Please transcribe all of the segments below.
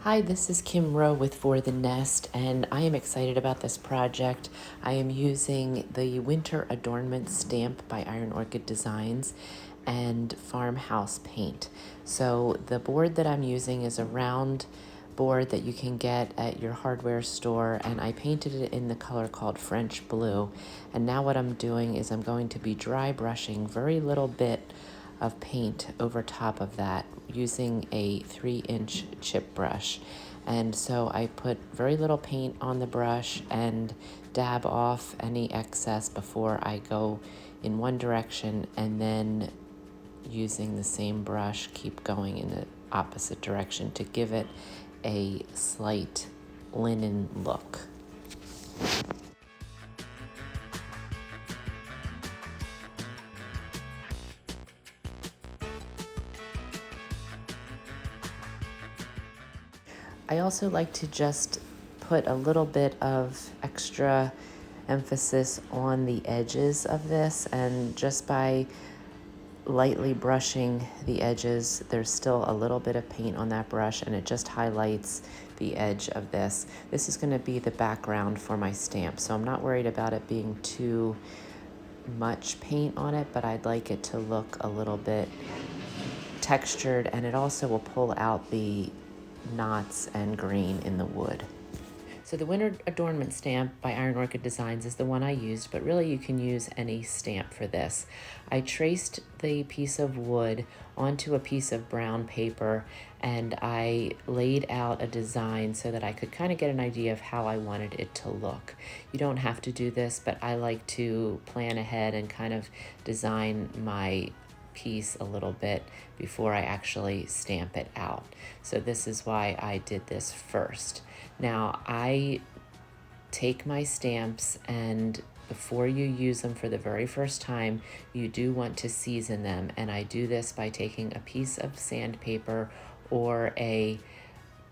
Hi, this is Kim Rowe with For the Nest, and I am excited about this project. I am using the Winter Adornment stamp by Iron Orchid Designs and Farmhouse paint. So the board that I'm using is a round board that you can get at your hardware store, and I painted it in the color called French Blue. And now what I'm doing is I'm going to be dry brushing very little bit of paint over top of that using a 3-inch chip brush. And so I put very little paint on the brush and dab off any excess before I go in one direction, and then using the same brush keep going in the opposite direction to give it a slight linen look. I also like to just put a little bit of extra emphasis on the edges of this, and just by lightly brushing the edges, there's still a little bit of paint on that brush and it just highlights the edge of this. This is going to be the background for my stamp, so I'm not worried about it being too much paint on it, but I'd like it to look a little bit textured, and it also will pull out the knots and grain in the wood. So the Winter Adornment stamp by Iron Orchid Designs is the one I used, but really you can use any stamp for this. I traced the piece of wood onto a piece of brown paper, and I laid out a design so that I could kind of get an idea of how I wanted it to look. You don't have to do this, but I like to plan ahead and kind of design my piece a little bit before I actually stamp it out. So this is why I did this first. Now I take my stamps, and before you use them for the very first time, you do want to season them. And I do this by taking a piece of sandpaper or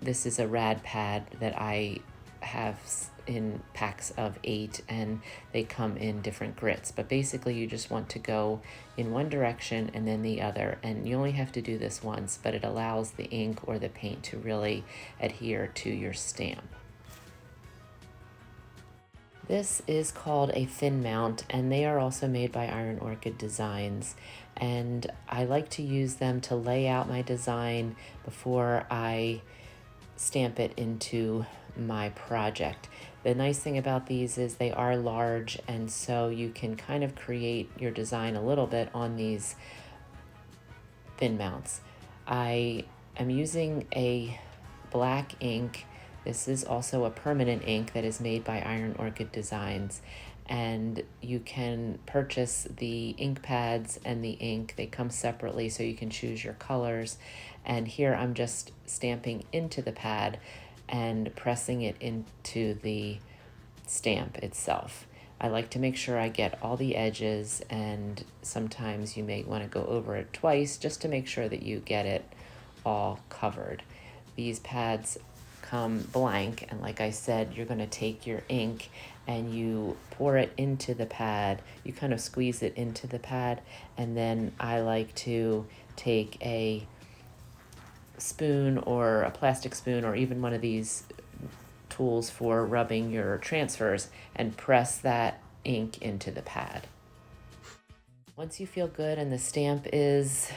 this is a rad pad that I have in packs of 8, and they come in different grits, but basically you just want to go in one direction and then the other, and you only have to do this once, but it allows the ink or the paint to really adhere to your stamp. This is called a thin mount, and they are also made by Iron Orchid Designs, and I like to use them to lay out my design before I stamp it into my project. The nice thing about these is they are large, and so you can kind of create your design a little bit on these thin mounts. I am using a black ink. This is also a permanent ink that is made by Iron Orchid Designs, and you can purchase the ink pads and the ink. They come separately, so you can choose your colors. And here I'm just stamping into the pad and pressing it into the stamp itself. I like to make sure I get all the edges, and sometimes you may want to go over it twice just to make sure that you get it all covered. These pads come blank, and like I said, you're going to take your ink and you pour it into the pad. You kind of squeeze it into the pad, and then I like to take a spoon or a plastic spoon or even one of these tools for rubbing your transfers and press that ink into the pad. Once you feel good and the stamp is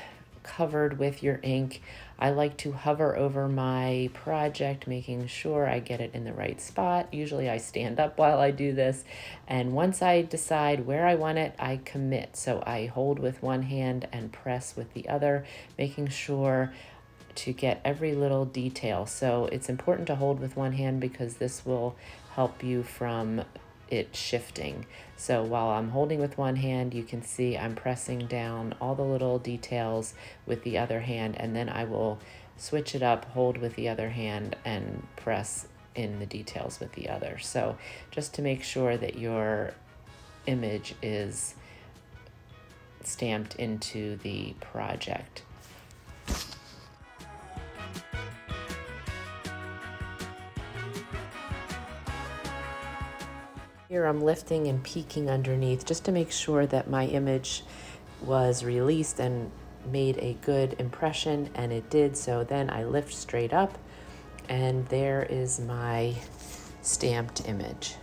covered with your ink, I like to hover over my project, making sure I get it in the right spot. Usually I stand up while I do this, and once I decide where I want it, I commit. So I hold with one hand and press with the other, making sure to get every little detail. So it's important to hold with one hand because this will help you from it shifting. So while I'm holding with one hand, you can see I'm pressing down all the little details with the other hand, and then I will switch it up, hold with the other hand, and press in the details with the other. So just to make sure that your image is stamped into the project. Here I'm lifting and peeking underneath just to make sure that my image was released and made a good impression, and it did. So then I lift straight up And there is my stamped image.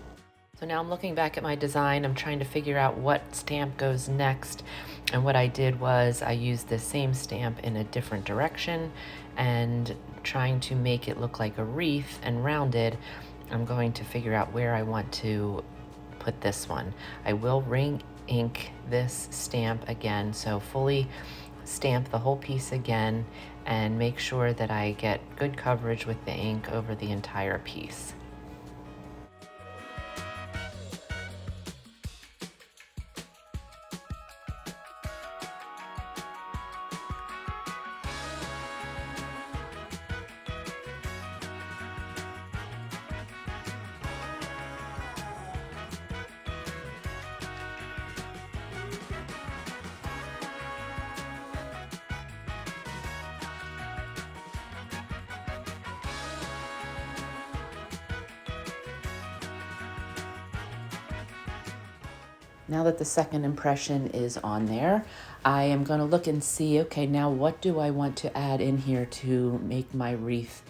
So now I'm looking back at my design. I'm trying to figure out what stamp goes next. And what I did was I used the same stamp in a different direction and trying to make it look like a wreath and rounded. I'm going to figure out where I want to put this one. I will ring ink this stamp again, so fully stamp the whole piece again and make sure that I get good coverage with the ink over the entire piece. Now that the second impression is on there, I am going to look and see, okay, now what do I want to add in here to make my wreath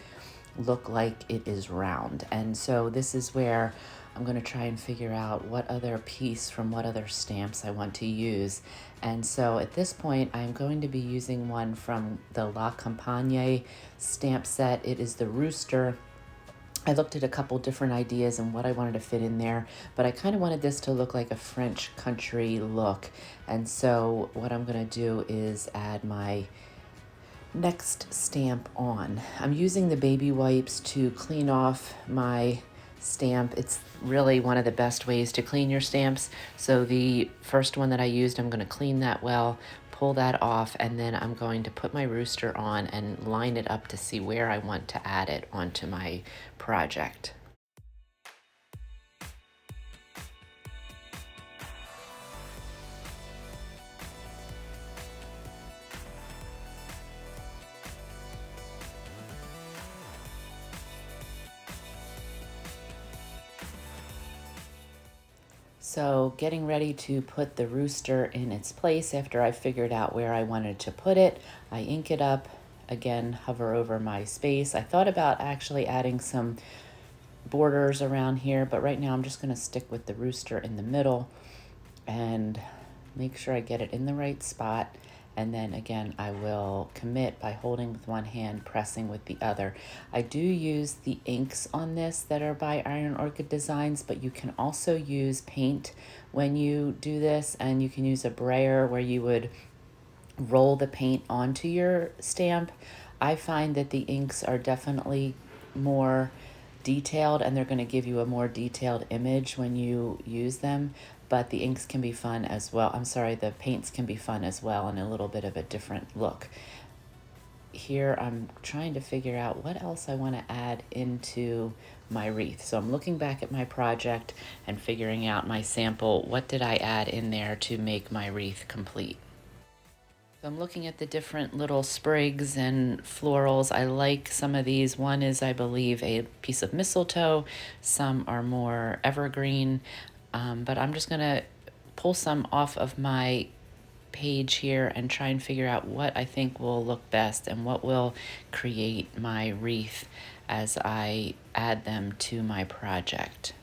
look like it is round? And so this is where I'm going to try and figure out what other piece from what other stamps I want to use. And so at this point, I'm going to be using one from the La Campagne stamp set. It is the rooster. I looked at a couple different ideas and what I wanted to fit in there, but I kind of wanted this to look like a French country look. And so what I'm going to do is add my next stamp on. I'm using the baby wipes to clean off my stamp. It's really one of the best ways to clean your stamps. So the first one that I used, I'm going to clean that well, pull that off, and then I'm going to put my rooster on and line it up to see where I want to add it onto my project. So getting ready to put the rooster in its place after I figured out where I wanted to put it, I ink it up, again, hover over my space. I thought about actually adding some borders around here, but right now I'm just going to stick with the rooster in the middle and make sure I get it in the right spot. And then again, I will commit by holding with one hand, pressing with the other. I do use the inks on this that are by Iron Orchid Designs, but you can also use paint when you do this, and you can use a brayer where you would roll the paint onto your stamp. I find that the inks are definitely more detailed and they're going to give you a more detailed image when you use them, but the inks can be fun as well. I'm sorry, the paints can be fun as well and a little bit of a different look. Here I'm trying to figure out what else I want to add into my wreath. So I'm looking back at my project and figuring out my sample. What did I add in there to make my wreath complete? So I'm looking at the different little sprigs and florals. I like some of these. One is, I believe, a piece of mistletoe. Some are more evergreen, but I'm just gonna pull some off of my page here and try and figure out what I think will look best and what will create my wreath as I add them to my project.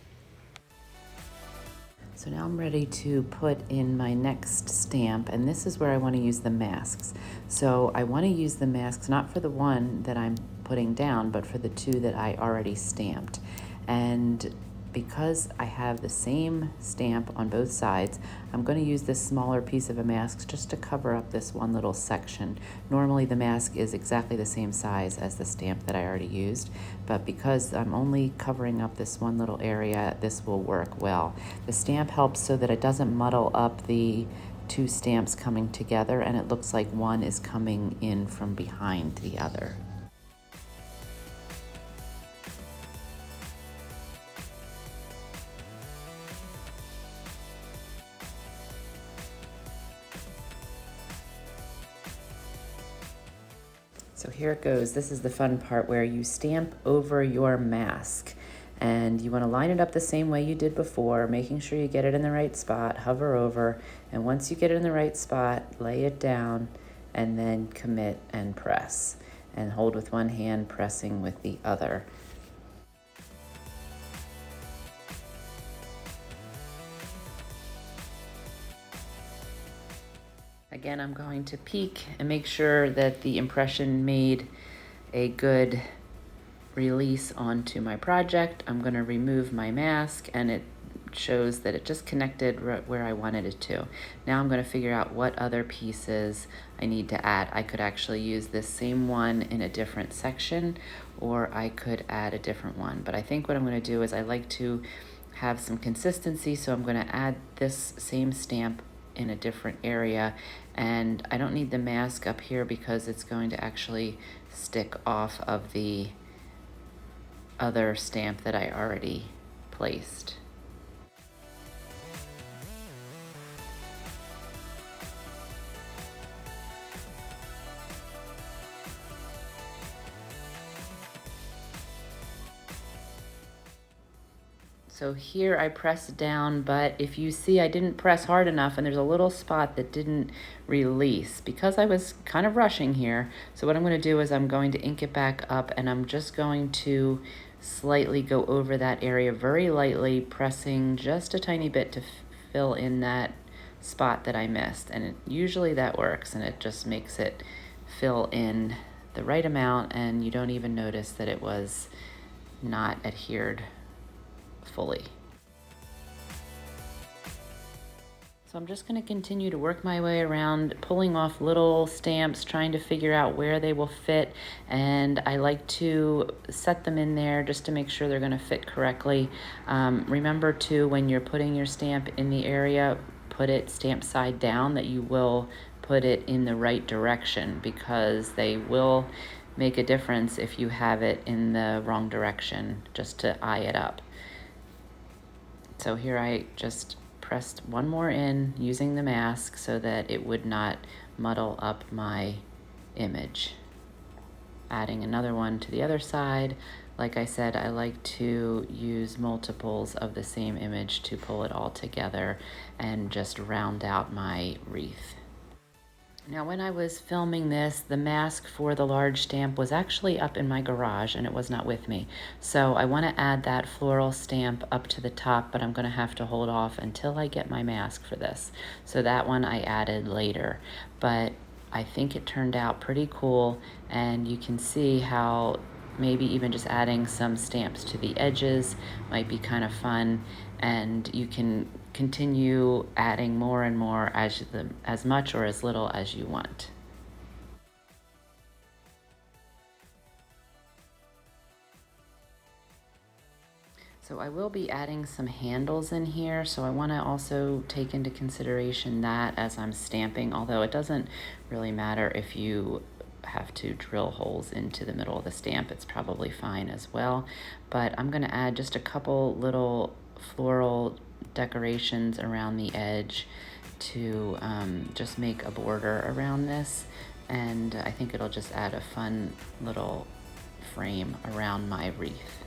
So now I'm ready to put in my next stamp, and this is where I want to use the masks. So I want to use the masks not for the one that I'm putting down, but for the two that I already stamped. And because I have the same stamp on both sides, I'm going to use this smaller piece of a mask just to cover up this one little section. Normally the mask is exactly the same size as the stamp that I already used, but because I'm only covering up this one little area, this will work well. The stamp helps so that it doesn't muddle up the two stamps coming together and it looks like one is coming in from behind the other. So here it goes. This is the fun part where you stamp over your mask and you want to line it up the same way you did before, making sure you get it in the right spot, hover over, and once you get it in the right spot, lay it down and then commit and press. and hold with one hand, pressing with the other. Again, I'm going to peek and make sure that the impression made a good release onto my project. I'm going to remove my mask, and it shows that it just connected right where I wanted it to. Now I'm going to figure out what other pieces I need to add. I could actually use this same one in a different section, or I could add a different one. But I think what I'm going to do is I like to have some consistency, so I'm going to add this same stamp in a different area, and I don't need the mask up here because it's going to actually stick off of the other stamp that I already placed. So here I pressed down, but if you see I didn't press hard enough and there's a little spot that didn't release because I was kind of rushing here. So what I'm going to do is I'm going to ink it back up, and I'm just going to slightly go over that area very lightly, pressing just a tiny bit to fill in that spot that I missed. And usually that works, and it just makes it fill in the right amount, and you don't even notice that it was not adhered fully. So I'm just going to continue to work my way around, pulling off little stamps, trying to figure out where they will fit. And I like to set them in there just to make sure they're going to fit correctly. Remember too, when you're putting your stamp in the area, put it stamp side down, that you will put it in the right direction, because they will make a difference if you have it in the wrong direction, just to eye it up. So here I just pressed one more in using the mask so that it would not muddle up my image. Adding another one to the other side. Like I said, I like to use multiples of the same image to pull it all together and just round out my wreath. Now, when I was filming this, the mask for the large stamp was actually up in my garage and it was not with me. So I want to add that floral stamp up to the top, but I'm going to have to hold off until I get my mask for this. So that one I added later, but I think it turned out pretty cool, and you can see how maybe even just adding some stamps to the edges might be kind of fun, and you can continue adding more and more as much or as little as you want. So I will be adding some handles in here, so I want to also take into consideration that as I'm stamping, although it doesn't really matter if you have to drill holes into the middle of the stamp, it's probably fine as well. But I'm going to add just a couple little floral decorations around the edge to just make a border around this, and I think it'll just add a fun little frame around my wreath.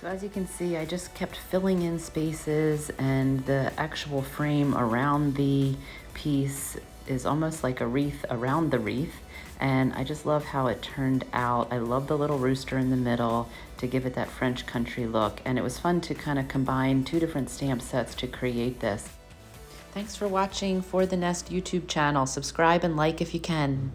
So as you can see, I just kept filling in spaces, and the actual frame around the piece is almost like a wreath around the wreath. And I just love how it turned out. I love the little rooster in the middle to give it that French country look. And it was fun to kind of combine two different stamp sets to create this. Thanks for watching For the Nest YouTube channel. Subscribe and like if you can.